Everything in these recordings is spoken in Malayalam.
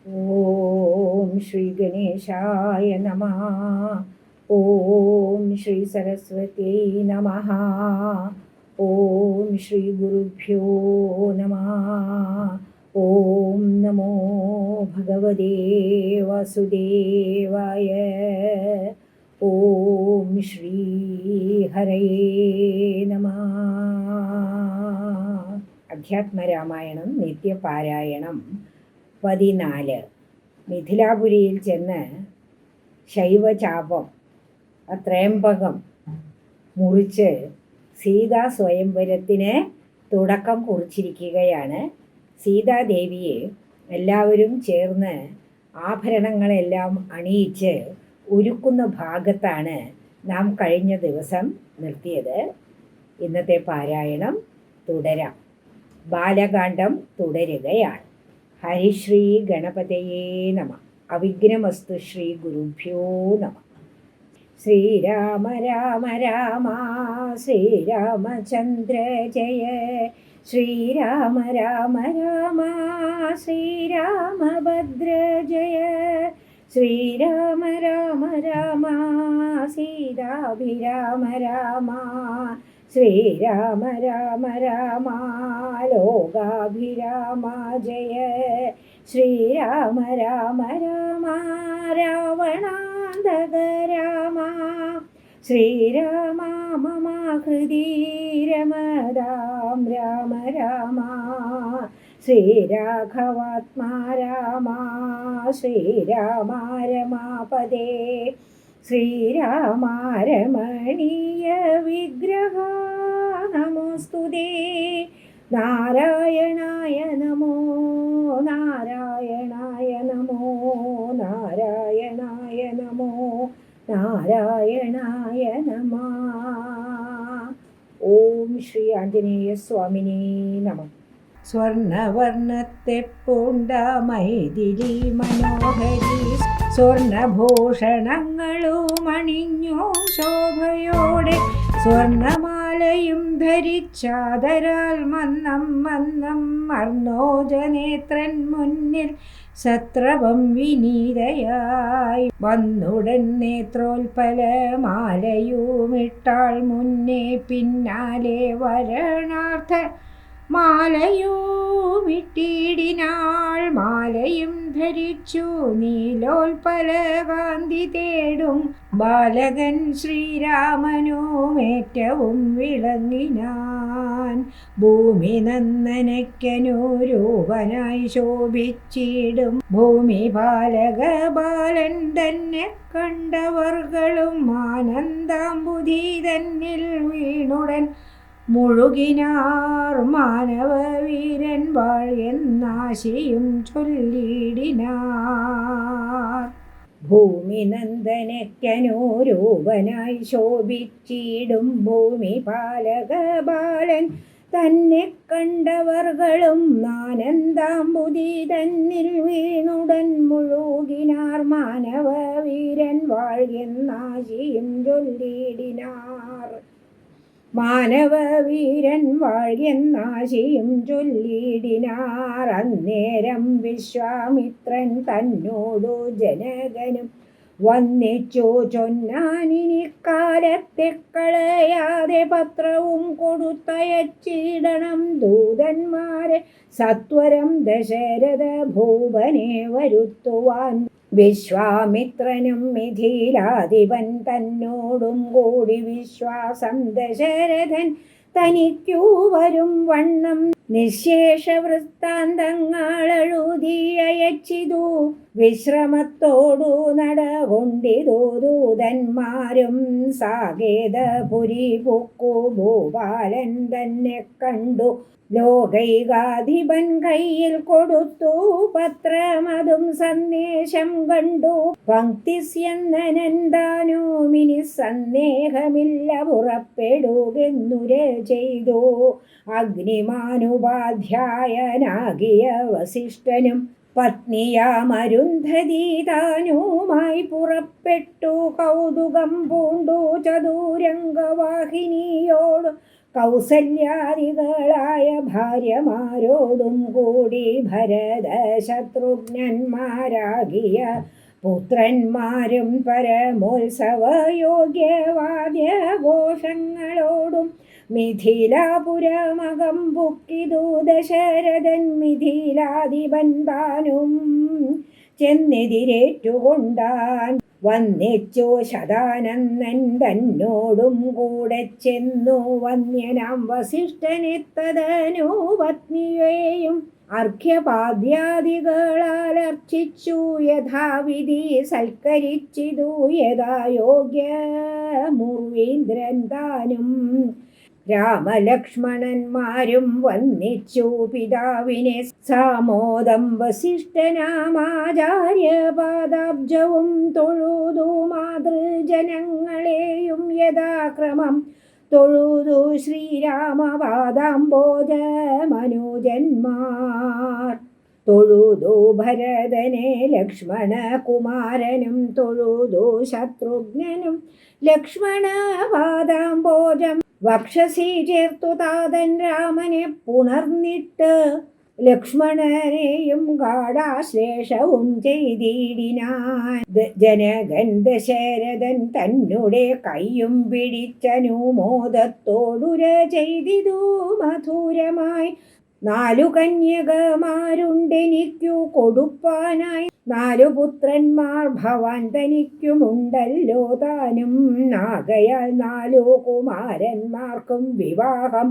ഓം ശ്രീ ഗണേശായ നമഃ. ഓം ശ്രീ സരസ്വത്യൈ നമഃ. ഓം ശ്രീ ഗുരുഭ്യോ നമഃ. ഓം നമോ ഭഗവതേ വാസുദേവായ. ഓം ശ്രീ ഹരയേ നമഃ. അധ്യാത്മരാമായണം നിത്യപാരായണം 14. മിഥിലാപുരിയിൽ ചെന്ന് ശൈവചാപം ത്രയംബകം മുറിച്ച് സീതാ സ്വയംവരത്തിന് തുടക്കം കുറിച്ചിരിക്കുകയാണ്. സീതാദേവിയെ എല്ലാവരും ചേർന്ന് ആഭരണങ്ങളെല്ലാം അണിയിച്ച് ഒരുക്കുന്ന ഭാഗത്താണ് നാം കഴിഞ്ഞ ദിവസം നിർത്തിയത്. ഇന്നത്തെ പാരായണം തുടരാം. ബാലകാണ്ഡം തുടരുകയാണ്. ഹരിശ്രീ ഗണപതയേ നമ. അവിഘ്നമസ്തു. ശ്രീ ഗുരുഭ്യോ നമ. ശ്രീരാമ രാമ രാമ ശ്രീരാമചന്ദ്ര ജയ. ശ്രീരാമ രാമ രാമ ശ്രീരാമഭദ്ര ജയ. ശ്രീരാമ രാമ രാമ സീതാഭിരാമ രാമ. ശ്രീരാമ രാമ രാമ ലോകാഭിരാമ ജയ. ശ്രീരാമ രാമ രാമ രാവണാന്തക രാമ. ശ്രീരാമ മമ ഹൃദി രമതാം രാമ രാമ. ശ്രീരാഘവാത്മാ രാമ. ശ്രീരാമ രമാപദേ. ശ്രീരാമ രമണീയ വിഗ്രഹ നമോസ്തുതേ. നാരായണായ നമോ നാരായണായ നമോ നാരായണായ നമോ നാരായണായ നമഃ. ഓം ശ്രീ ആഞ്ജനേയ സ്വാമിനേ നമഃ. സ്വർണവർണ്ണത്തെ പൂണ്ട മൈഥിലി മനോഹരി സ്വർണഭൂഷണങ്ങളും അണിഞ്ഞു ശോഭയോടെ. സ്വർണമാലയും ധരിച്ചാദരാൽ മന്നം മന്നം അർണോജനേത്രൻ മുന്നിൽ സത്രവം വിനീതയായി വന്നുടൻ നേത്രോൽപലമാലയുമിട്ടാൾ മുന്നേ പിന്നാലെ വരണാർത്ഥ മാലയുമിട്ടിടിനാൾ. മാലയും ധരിച്ചു നീലോൽപലകാന്തി തേടും ബാലകൻ ശ്രീരാമനുമേറ്റവും വിളങ്ങിനാൻ. ഭൂമി നന്ദനയ്ക്കനുരൂപനായി ശോഭിച്ചിടും ഭൂമി പാലക ബാലൻ തന്നെ കണ്ടവർകളും ആനന്ദാംബുധി തന്നിൽ വീണുടൻ മുഴുകിനാർ. മാനവവീരൻ വാഴ്ന്നാശിയും ചൊല്ലിടിനാർ. ഭൂമി നന്ദനയ്ക്കനുരൂപനായി ശോഭിച്ചിടും ഭൂമി പാലക ബാലൻ തന്നെ കണ്ടവർകളും ആനന്ദാംബുധി തന്നിൽ വീണുടൻ മുഴുകിനാർ. മാനവവീരൻ വാഴ്ന്നാശിയും ചൊല്ലിടിനാർ. മാനവവീരൻ വാഴ്ന്നാശിയും ചൊല്ലിടിനാർ. അന്നേരം വിശ്വാമിത്രൻ തന്നോടു ജനകനും വന്നിച്ചു ചൊന്നാനിക്കാലത്തെ കളയാതെ പത്രവും കൊടുത്തയച്ചിടണം ദൂതന്മാരെ സത്വരം ദശരഥ ഭൂപനെ വരുത്തുവാൻ. വിശ്വാമിത്രനും മിഥിലാധിപൻ തന്നോടും കൂടി വിശ്വാസം ദശരഥൻ തനിക്കു വരും വണ്ണം നിശേഷ വൃത്താന്തങ്ങളെഴുതി അയച്ചിതു. വിശ്രമത്തോടു നടകൊണ്ടിതു ദൂതന്മാരും. സാകേതപുരി പൊക്കു ഭൂപാലൻ തന്നെ കണ്ടു. ലോകൈകാധിപൻ കയ്യിൽ കൊടുത്തു പത്രമതും സന്ദേശം കണ്ടു. പങ്ക്തിസ്യന്ദനന്താനോമിനി സന്ദേഹമില്ല പുറപ്പെടുകെന്നുര ചെയ്തു. അഗ്നിമാനുപാധ്യായനാകിയ വസിഷ്ഠനും പത്നിയാമരുന്ധതി താനുമായി പുറപ്പെട്ടു. കൗതുകം പൂണ്ടു ചതുരംഗവാഹിനിയോട് കൗസല്യാദികളായ ഭാര്യമാരോടും കൂടി ഭരത ശത്രുഘ്നന്മാരാകിയ പുത്രന്മാരും പരമോത്സവയോഗ്യവാദ്യഘോഷങ്ങളോടും മിഥിലാപുരമകം പുക്കിതു ദശരഥൻ മിഥിലാധിപൻ താനും ചെന്നെതിരേറ്റുകൊണ്ടാൻ വന്നിച്ചു ശതാനന്ദൻ തന്നോടും കൂടെ ചെന്നു വന്യനാം വസിഷ്ഠനെത്തതനു പത്നിയെയും അർഘ്യപാദ്യാദികളാൽ അർച്ചിച്ചു യഥാവിധി സൽക്കരിച്ചിതു യഥാ യോഗ്യ മുർവീന്ദ്രൻ താനും രാമലക്ഷ്മണന്മാരും വന്നിച്ചു പിതാവിനെ സാമോദം വസിഷ്ഠനാമാചാര്യപാദാബ്ജവും തൊഴുതു മാതൃജനങ്ങളെയും യഥാക്രമം തൊഴുതു ശ്രീരാമപാദാംബോജ മനുജന്മാർ തൊഴുതു ഭരതനെ ലക്ഷ്മണകുമാരനും തൊഴുതു ശത്രുഘ്നനും ലക്ഷ്മണപാദാംബോജം വക്ഷസി ചേർത്തു താതൻ രാമനെ പുണർന്നിട്ട് ലക്ഷ്മണനെയും ഗാഢാശ്ലേഷവും ചെയ്തിടിനാൻ ജനകൻ ദശരഥൻ തന്നെ കയ്യും പിടിച്ചനുമോദത്തോടുര ചെയ്തിതു മധുരമായി 4 കന്യകമാരുണ്ടെനിക്കു കൊടുപ്പാനായി 4 പുത്രന്മാർ ഭവാൻ തനിക്കുമുണ്ടല്ലോ താനും ആകയാൽ 4 കുമാരന്മാർക്കും വിവാഹം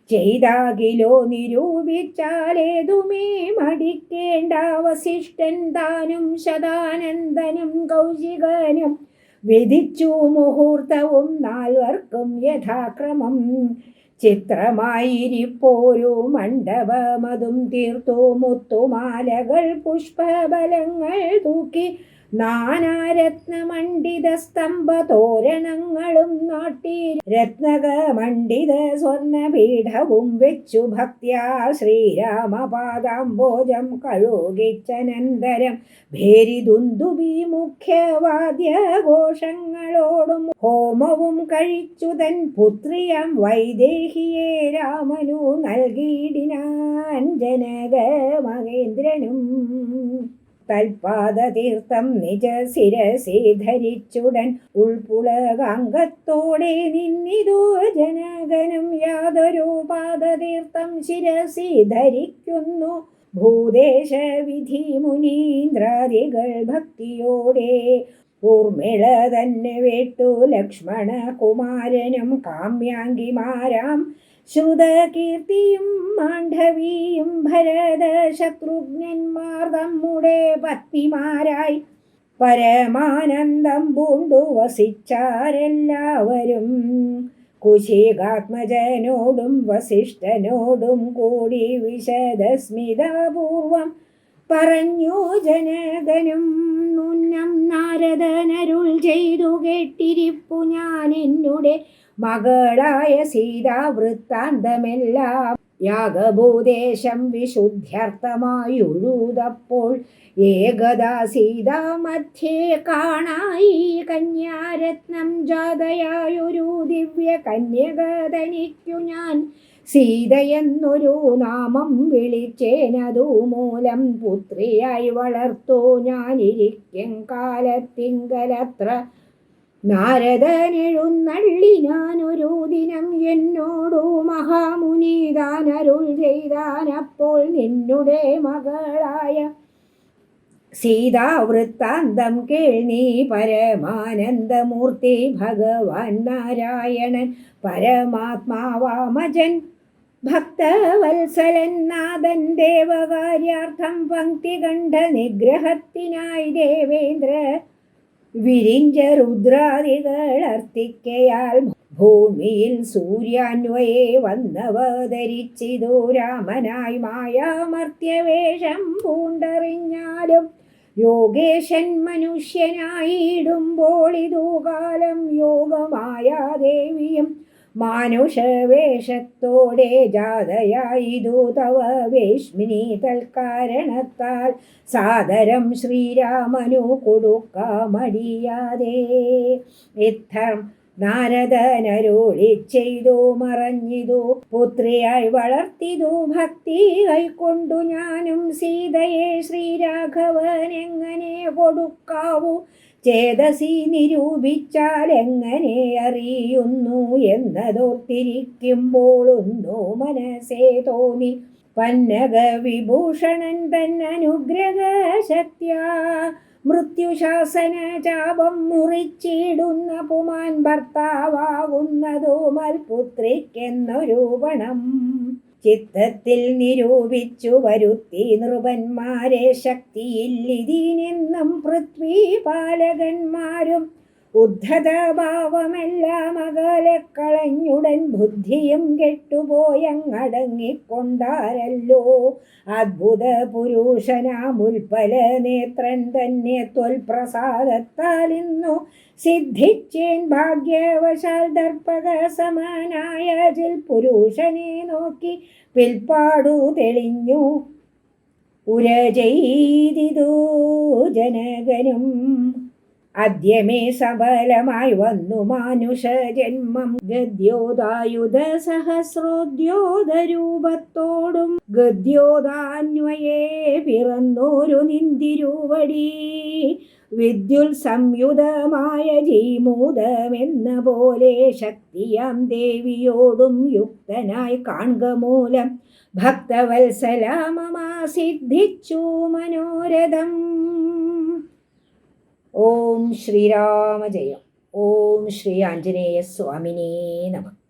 ചെയ്താകിലോ നിരൂപിച്ചാലേതുമേ മടിക്കേണ്ട വസിഷ്ഠൻ താനും ശതാനന്ദനും കൗശികനും വിധിച്ചു മുഹൂർത്തവും 4 യഥാക്രമം ചിത്രമായിരിപ്പോരു മണ്ഡപമതും തീർത്തു മുത്തുമാലകൾ പുഷ്പബലങ്ങൾ തൂക്കി നാനാരത്നമണ്ഡിത സ്തംഭ തോരണങ്ങളും നാട്ടി രത്നകമണ്ഡിത സ്വർണപീഠവും വെച്ചു ഭക്ത്യാ ശ്രീരാമപാദാംബോജം കഴുകിച്ചനന്തരം ഭേരിദുന്ദുബി മുഖ്യവാദ്യഘോഷങ്ങളോടും ഹോമവും കഴിച്ചു തൻ പുത്രിയം വൈദേഹിയെ രാമനു നൽകിയിടിനാൻ ജനക മഹേന്ദ്രനും തൽപാദതീർത്ഥം നിജ ശിരസി ധരിച്ചുടൻ ഉൾപുളകാംഗത്തോടെ നിന്നിതു ജനകനും യാതൊരു പാദതീർത്ഥം ശിരസി ധരിക്കുന്നു ഭൂദേശ വിധി മുനീന്ദ്രാദികൾ ഭക്തിയോടെ ഊർമിള തന്നെ വേട്ടു ലക്ഷ്മണ കുമാരനും കാമ്യാംഗിമാരാം ശ്രുതകീർത്തിയും മാണ്ഡവിയും ഭരത ശത്രുഘ്നന്മാർ നമ്മുടെ പത്നിമാരായി പരമാനന്ദം പൂണ്ടു വസിച്ചാരെല്ലാവരും കുശികാത്മജനോടും വസിഷ്ഠനോടും കൂടി വിശദസ്മിതപൂർവം പറഞ്ഞു ജനകനും മുന്നം നാരദനരുൾ ചെയ്തു കേട്ടിരിപ്പു ഞാൻ എന്നുടെ മകളായ സീതാവൃത്താന്തമെല്ലാം യാഗഭൂദേശം വിശുദ്ധ്യർത്ഥമായുഴുതപ്പോൾ ഏകദാ സീതാ മധ്യേ കാണായി കന്യാരത്നം ജാതയായൊരു ദിവ്യ കന്യക തനിക്കു ഞാൻ സീതയെന്നൊരു നാമം വിളിച്ചേനതു മൂലം പുത്രിയായി വളർത്തു ഞാനിരിക്കും കാലത്തിങ്കലത്ര നാരദനെഴുന്നള്ളിനാനൊരു ദിനം എന്നോടു മഹാമുനി താനരുൾ ചെയ്താനപ്പോൾ നിന്നുടെ മകളായ സീതാവൃത്താന്തം കേൾനീ പരമാനന്ദമൂർത്തി ഭഗവാൻ നാരായണൻ പരമാത്മാവാമജൻ ഭക്തവത്സലൻ നാഥൻ ദേവകാര്യാർത്ഥം പങ്ക്തികണ്ഠ നിഗ്രഹത്തിനായി ദേവേന്ദ്ര വിരിഞ്ച രുദ്രാദികൾ അർത്തിക്കയാൽ ഭൂമിയിൽ സൂര്യാന്വയെ വന്നവതരിച്ചിതു രാമനായി മായാമർത്യവേഷം പൂണ്ടറിഞ്ഞാലും യോഗേശൻ മനുഷ്യനായിടുമ്പോൾ ഇതുകാലം യോഗമായാദേവിയും മാനുഷവേഷത്തോടെ ജാതയായിതു തവ വേശ്മിനി തൽക്കാരണത്താൽ സാദരം ശ്രീരാമനു കൊടുക്കാമടിയാതെ നാരദനരുളി ചെയ്തു മറഞ്ഞിതു പുത്രിയായി വളർത്തിതു ഭക്തി കൈക്കൊണ്ടു ഞാനും സീതയെ ശ്രീരാഘവൻ എങ്ങനെ കൊടുക്കാവൂ ചേതസി നിരൂപിച്ചാൽ എങ്ങനെ അറിയുന്നു എന്നതോർത്തിരിക്കുമ്പോൾ ഒന്നു മനസ്സേ തോന്നി പന്നക വിഭൂഷണൻ തന്നനുഗ്രഹ ശക്തിയാ മൃത്യുശാസന ചാപം മുറിച്ചിടുന്ന പുമാൻ ഭർത്താവാകുന്നതു മൽപുത്രിക്കെന്നൊരു പണം ചിത്തത്തിൽ നിരൂപിച്ചു വരുത്തി നൃപന്മാരെ ശക്തിയില്ലിതിനെന്നും പൃഥ്വിപാലകന്മാരും ഉദ്ധതഭാവമെല്ലാം അകലെ കളഞ്ഞുടൻ ബുദ്ധിയും കെട്ടുപോയങ്ങടങ്ങിക്കൊണ്ടാരല്ലോ അദ്ഭുത പുരുഷനാമുൽപ്പല നേത്രൻ തന്നെ ത്വൽപ്രസാദത്താൽ ഇന്നു സിദ്ധിച്ചേൻ ഭാഗ്യവശാൽ ദർപ്പക സമാനായ ജിൽ പുരുഷനെ നോക്കി പിൽപ്പാടു തെളിഞ്ഞു ഉര ചെയ്തിതു ജനകനും അദ്യമേ സഫലമായി വന്നു മാനുഷജന്മം ഗദ്യോദായുധ സഹസ്രോദ്യോതരൂപത്തോടും ഗദ്യോദാന്വയേ പിറന്നോരു നിന്തിരുവടി വിദ്യുൽ സംയുതമായ ജീമൂതമെന്ന പോലെ ശക്തിയാം ദേവിയോടും യുക്തനായി കാൺക മൂലം ഭക്തവത്സലാമമാ സിദ്ധിച്ചു മനോരഥം. ഓം ശ്രീരാമ ജയം. ഓം ശ്രീ ആഞ്ജനേയ സ്വാമിനേ നമഃ.